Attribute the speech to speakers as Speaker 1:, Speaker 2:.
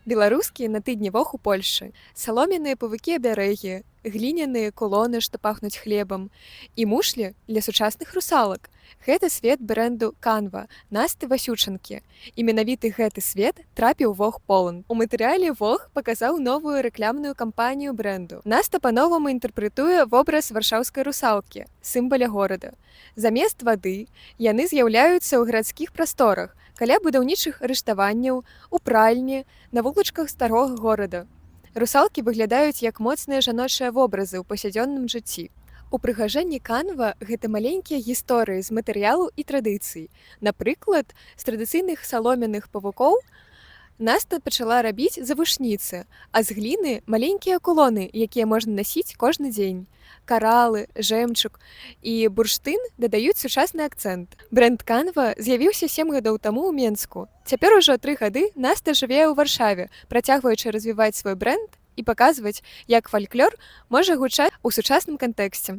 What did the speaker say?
Speaker 1: Беларускія на тыдні вог у Польшы, саломяныя павыкі абярэгі, гліняныя кулоны, што пахнуць хлебам, і мушлі для сучасных русалак. Гэта свет брэнду Canva, Насты Васючанкі. І менавіты гэты свет трапіў Vogue Poland. У матэрыяле Vogue паказаў новую рэкламную кампанію брэнду. Наста па-новаму інтэрпрэтуе вобраз варшаўскай русалкі, сімваля горада. Замест вады яны з'яўляюцца ў гарадскіх прасторах, каля будаўнічых арыштаванняў, у пральні, на вулачках старога горада. Русалкі выглядаюць як моцныя жаночыя вобразы ў паўсядзённым жыцці. Упрыгажэнні Canva – гэта маленькія гісторыі з матэрыялу і традыцый. Напрыклад, з традыцыйных саломяных павукоў Наста пачала рабіць завушніцы, а з гліны – маленькія кулоны, якія можна насіць кожны дзень. Каралы, жэмчуг і бурштын дадаюць сучасны акцэнт. Брэнд Canva з'явіўся 7 гадоў таму ў Менску. Цяпер ужо 3 гады Наста жыве ў Варшаве, працягваючы развіваць свой брэнд і паказваць, як фальклор можа гучаць у сучасным кантэксце.